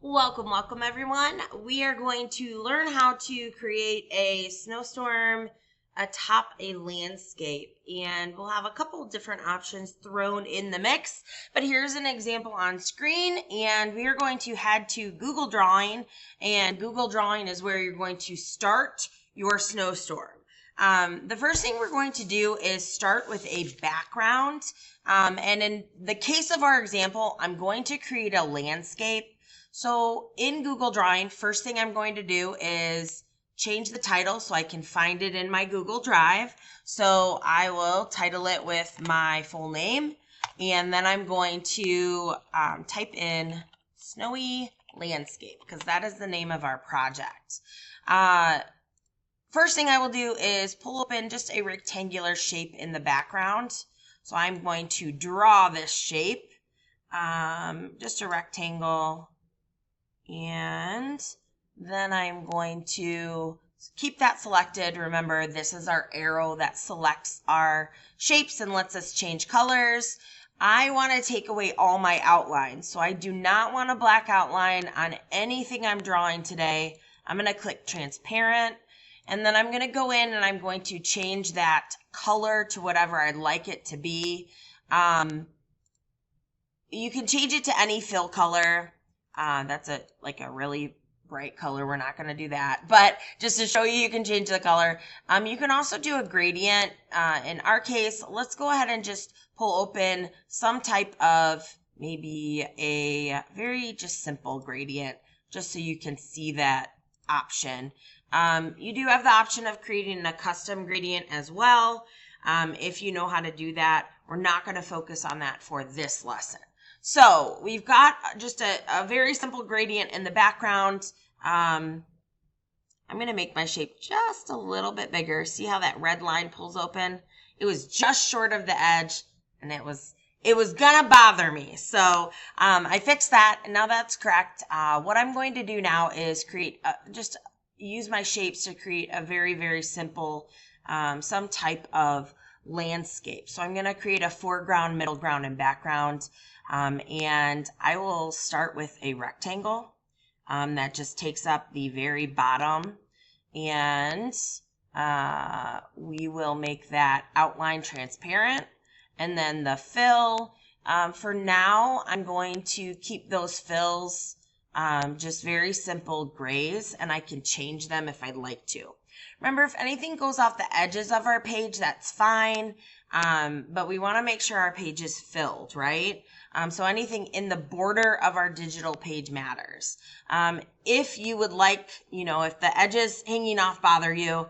Welcome everyone. We are going to learn how to create a snowstorm atop a landscape, and we'll have a couple different options thrown in the mix. But here's an example on screen, and we are going to head to Google Drawing, and Google Drawing is where you're going to start your snowstorm. The first thing we're going to do is start with a background. And in the case of our example, I'm going to create a landscape. So in Google Drawing, first thing I'm going to do is change the title so I can find it in my Google Drive. So I will title it with my full name, and then I'm going to type in Snowy Landscape because that is the name of our project. First thing I will do is pull open just a rectangular shape in the background. So I'm going to draw this shape, just a rectangle. And then I'm going to keep that selected. Remember, this is our arrow that selects our shapes and lets us change colors. I want to take away all my outlines. So I do not want a black outline on anything I'm drawing today. I'm going to click transparent. And then I'm going to go in and I'm going to change that color to whatever I'd like it to be. You can change it to any fill color. That's a really bright color. We're not going to do that. But just to show you, you can change the color. You can also do a gradient. In our case, let's go ahead and just pull open some type of maybe a very just simple gradient, just so you can see that option. You do have the option of creating a custom gradient as well. If you know how to do that, we're not going to focus on that for this lesson. So we've got just a very simple gradient in the background. I'm going to make my shape just a little bit bigger. See how that red line pulls open? It was just short of the edge, and it was going to bother me. So I fixed that, and now that's correct. What I'm going to do now is just use my shapes to create a very, very simple, some type of landscape. So I'm going to create a foreground, middle ground, and background. And I will start with a rectangle that just takes up the very bottom, and we will make that outline transparent. And then the fill, for now, I'm going to keep those fills just very simple grays, and I can change them if I'd like to. Remember, if anything goes off the edges of our page, that's fine. But we want to make sure our page is filled, right? So anything in the border of our digital page matters. If you would like, if the edges hanging off bother you,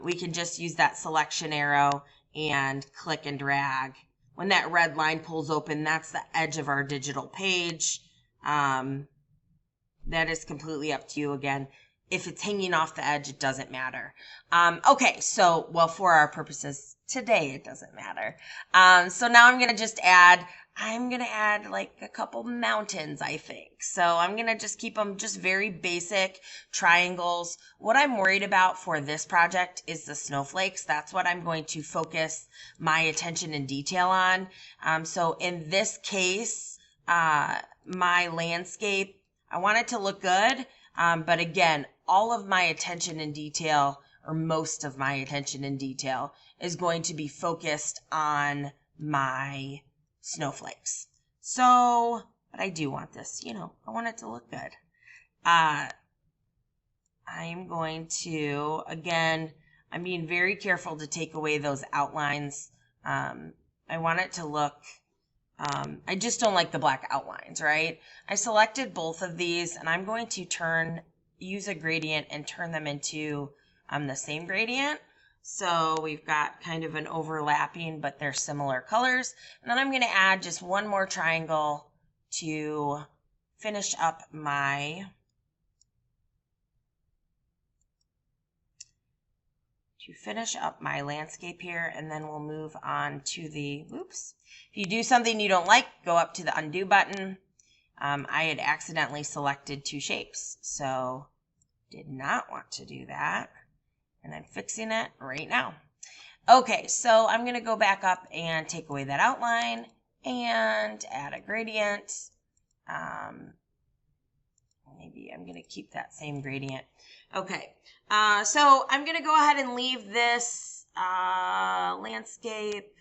we can just use that selection arrow and click and drag. When that red line pulls open, that's the edge of our digital page. That is completely up to you again. If it's hanging off the edge, it doesn't matter. Okay, so, for our purposes today, it doesn't matter. So now I'm going to add like a couple mountains, I think. So I'm going to just keep them just very basic triangles. What I'm worried about for this project is the snowflakes. That's what I'm going to focus my attention and detail on. So in this case, my landscape, I want it to look good. But again, all of my attention and detail, or most of my attention and detail, is going to be focused on my snowflakes. So, but I do want this, I want it to look good. I'm going to, again, I'm being very careful to take away those outlines. I want it to look, I just don't like the black outlines, right? I selected both of these, and I'm going to use a gradient and turn them into the same gradient. So we've got kind of an overlapping, but they're similar colors. And then I'm going to add just one more triangle to finish up my landscape here, and then we'll move on to if you do something you don't like, go up to the undo button. I had accidentally selected two shapes, so did not want to do that, and I'm fixing it right now. Okay, so I'm going to go back up and take away that outline and add a gradient. Maybe I'm going to keep that same gradient. Okay, so I'm going to go ahead and leave this landscape.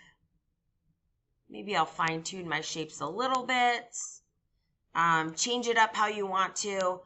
Maybe I'll fine tune my shapes a little bit. Change it up how you want to.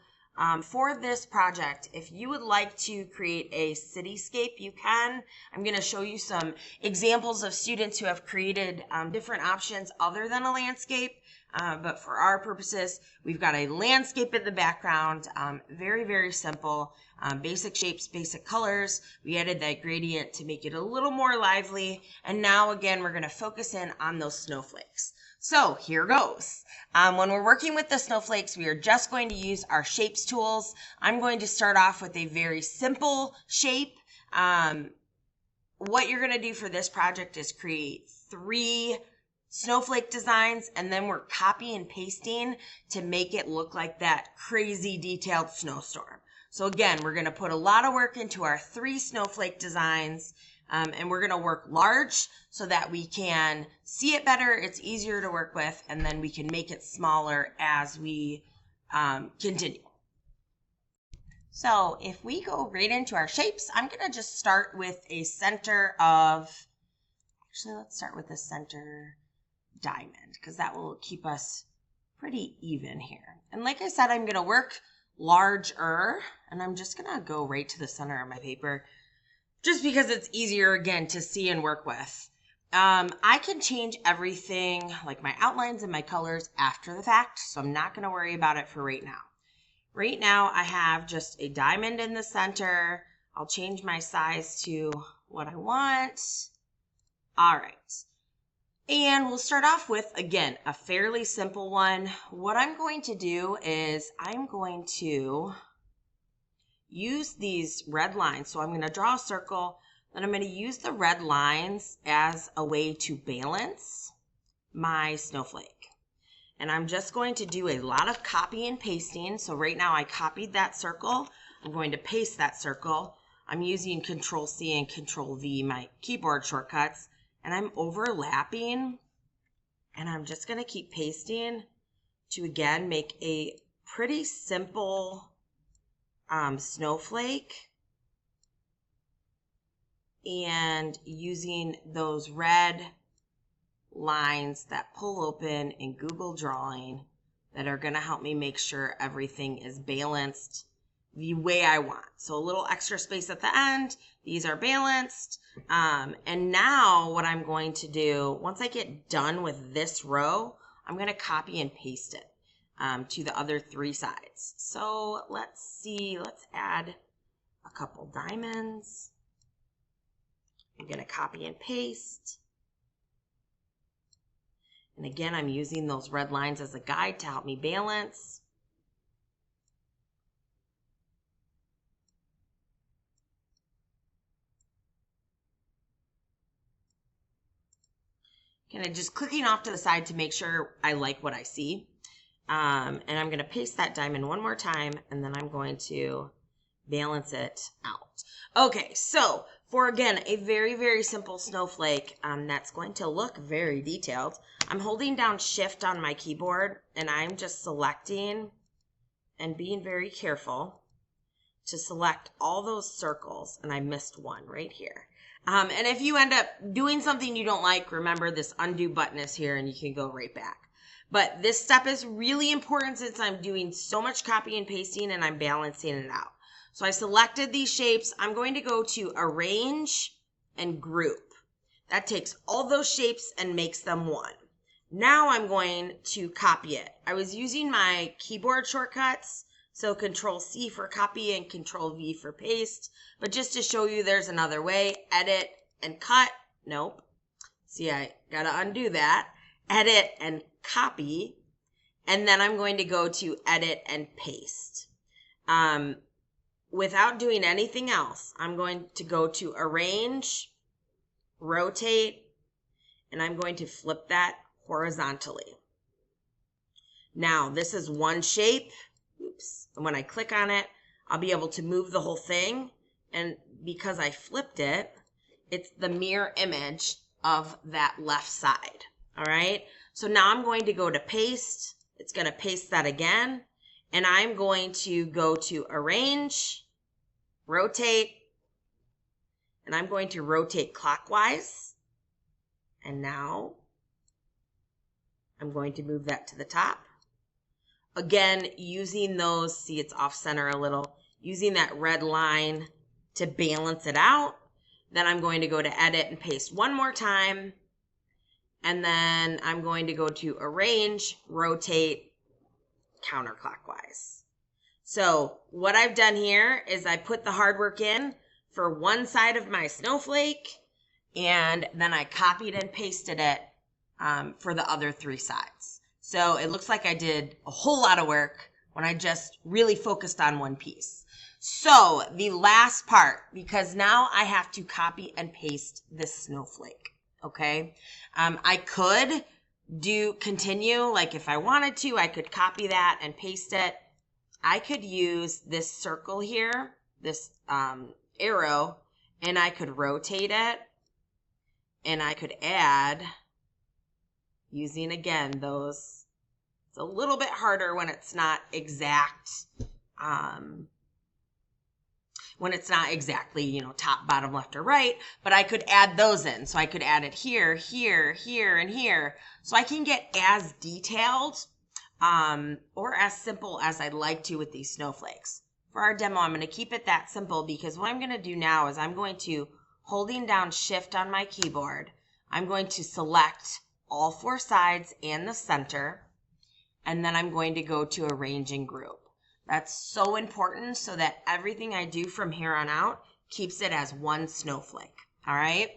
For this project, if you would like to create a cityscape, you can. I'm going to show you some examples of students who have created different options other than a landscape. But for our purposes, we've got a landscape in the background. Very, very simple. Basic shapes, basic colors. We added that gradient to make it a little more lively. And now, again, we're going to focus in on those snowflakes. So here goes. When we're working with the snowflakes, we are just going to use our shapes tools. I'm going to start off with a very simple shape. What you're going to do for this project is create 3 snowflake designs, and then we're copy and pasting to make it look like that crazy detailed snowstorm. So again, we're going to put a lot of work into our 3 snowflake designs. And we're going to work large so that we can see it better, it's easier to work with, and then we can make it smaller as we continue. So if we go right into our shapes, I'm going to just start with a center of, actually let's start with the center diamond, because that will keep us pretty even here. And like I said, I'm going to work larger, and I'm just going to go right to the center of my paper, just because it's easier, again, to see and work with. I can change everything, like my outlines and my colors, after the fact, so I'm not going to worry about it for right now. Right now, I have just a diamond in the center. I'll change my size to what I want. All right. And we'll start off with, again, a fairly simple one. What I'm going to do is I'm going to use these red lines. So I'm going to draw a circle, then I'm going to use the red lines as a way to balance my snowflake. And I'm just going to do a lot of copy and pasting. So right now I copied that circle. I'm going to paste that circle. I'm using Control C and Control V, my keyboard shortcuts, and I'm overlapping, and I'm just going to keep pasting to, again, make a pretty simple snowflake, and using those red lines that pull open in Google Drawing that are going to help me make sure everything is balanced the way I want. So a little extra space at the end. These are balanced. And now what I'm going to do, once I get done with this row, I'm going to copy and paste it to the other 3 sides. So let's see, let's add a couple diamonds. I'm going to copy and paste. And again, I'm using those red lines as a guide to help me balance. Kind of just clicking off to the side to make sure I like what I see. And I'm going to paste that diamond one more time, and then I'm going to balance it out. Okay, so for, again, a very, very simple snowflake that's going to look very detailed, I'm holding down Shift on my keyboard, and I'm just selecting and being very careful to select all those circles, and I missed one right here. And if you end up doing something you don't like, remember this undo button is here and you can go right back. But this step is really important since I'm doing so much copy and pasting and I'm balancing it out. So I selected these shapes. I'm going to go to Arrange and Group. That takes all those shapes and makes them one. Now I'm going to copy it. I was using my keyboard shortcuts, so Control C for copy and Control V for paste. But just to show you there's another way, edit and cut. Nope. See, I gotta undo that. Edit and copy. And then I'm going to go to edit and paste. Without doing anything else, I'm going to go to Arrange, Rotate, and I'm going to flip that horizontally. Now, this is one shape. Oops. And when I click on it, I'll be able to move the whole thing. And because I flipped it, it's the mirror image of that left side. All right. So now I'm going to go to paste. It's going to paste that again. and I'm going to go to Arrange, Rotate, and I'm going to rotate clockwise. And now I'm going to move that to the top. Again, using those, see it's off center a little, using that red line to balance it out. Then I'm going to go to Edit and paste one more time. And then I'm going to go to Arrange, Rotate, counterclockwise. So what I've done here is I put the hard work in for one side of my snowflake, and then I copied and pasted it for the other three sides. So it looks like I did a whole lot of work when I just really focused on one piece. So the last part, because now I have to copy and paste this snowflake, okay? I could continue, like if I wanted to, I could copy that and paste it. I could use this circle here, this arrow, and I could rotate it, and I could add, using again those, it's a little bit harder when it's not exact, when it's not exactly, you know, top, bottom, left, or right, but I could add those in. So I could add it here, here, here, and here. So I can get as detailed or as simple as I'd like to with these snowflakes. For our demo, I'm going to keep it that simple, because what I'm going to do now is I'm going to, holding down Shift on my keyboard, I'm going to select all four sides and the center, and then I'm going to go to Arrange and Group. That's so important so that everything I do from here on out keeps it as one snowflake. All right.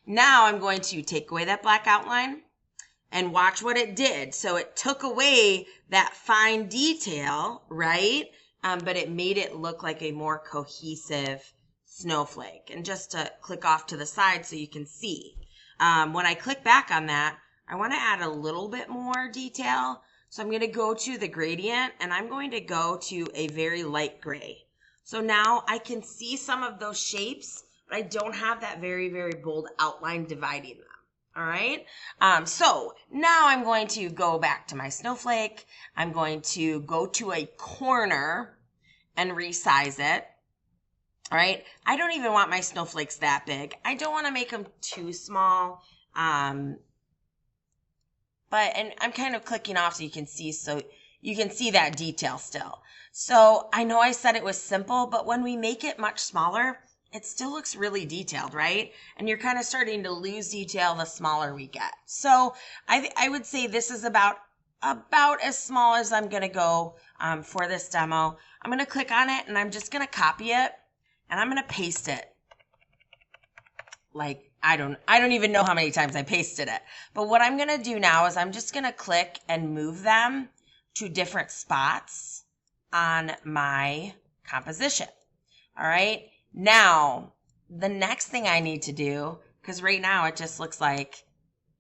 Now I'm going to take away that black outline and watch what it did. So it took away that fine detail, right? But it made it look like a more cohesive snowflake. And just to click off to the side so you can see. When I click back on that, I want to add a little bit more detail. So I'm going to go to the gradient, and I'm going to go to a very light gray. So now I can see some of those shapes, but I don't have that very, very bold outline dividing them. All right. So now I'm going to go back to my snowflake. I'm going to go to a corner and resize it. All right. I don't even want my snowflakes that big. I don't want to make them too small. And I'm kind of clicking off so you can see that detail still. So I know I said it was simple, but when we make it much smaller, it still looks really detailed, right? And you're kind of starting to lose detail the smaller we get. So I would say this is about as small as I'm going to go for this demo. I'm going to click on it, and I'm just going to copy it, and I'm going to paste it. Like, I don't even know how many times I pasted it. But what I'm going to do now is I'm just going to click and move them to different spots on my composition. All right. Now, the next thing I need to do, because right now it just looks like,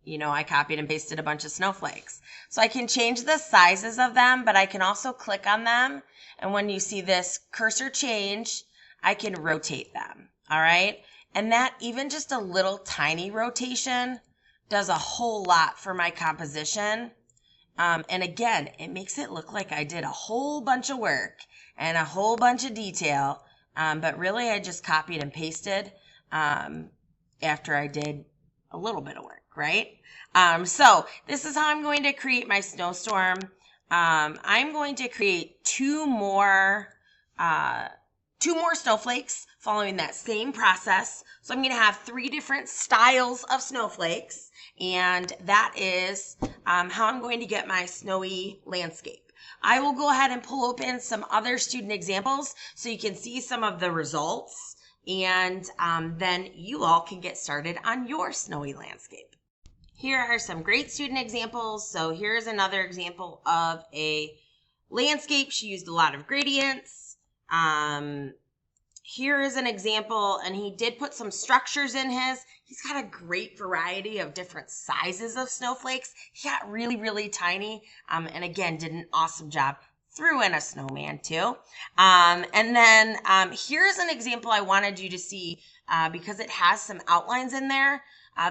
you know, I copied and pasted a bunch of snowflakes. So I can change the sizes of them, but I can also click on them. And when you see this cursor change, I can rotate them. All right. And that, even just a little tiny rotation, does a whole lot for my composition. And again, it makes it look like I did a whole bunch of work and a whole bunch of detail. But really, I just copied and pasted after I did a little bit of work, right? So this is how I'm going to create my snowstorm. I'm going to create two more snowflakes following that same process. So I'm going to have 3 different styles of snowflakes, and that is how I'm going to get my snowy landscape. I will go ahead and pull open some other student examples so you can see some of the results, and then you all can get started on your snowy landscape. Here are some great student examples. So here's another example of a landscape. She used a lot of gradients. Here is an example, and he did put some structures in his. He's got a great variety of different sizes of snowflakes. He got really, really tiny, and again, did an awesome job. Threw in a snowman too. And then here's an example I wanted you to see because it has some outlines in there.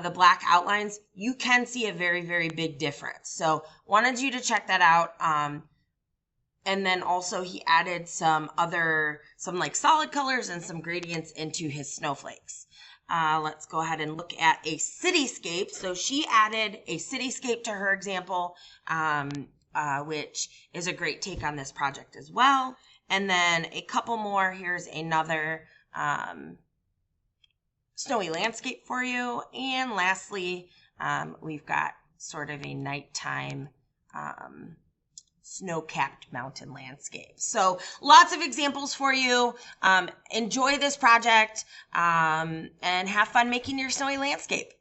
The black outlines, you can see a very, very big difference. So wanted you to check that out. And then also he added some like solid colors and some gradients into his snowflakes. Let's go ahead and look at a cityscape. So she added a cityscape to her example, which is a great take on this project as well. And then a couple more. Here's another snowy landscape for you. And lastly, we've got sort of a nighttime snow-capped mountain landscape. So lots of examples for you. Enjoy this project and have fun making your snowy landscape.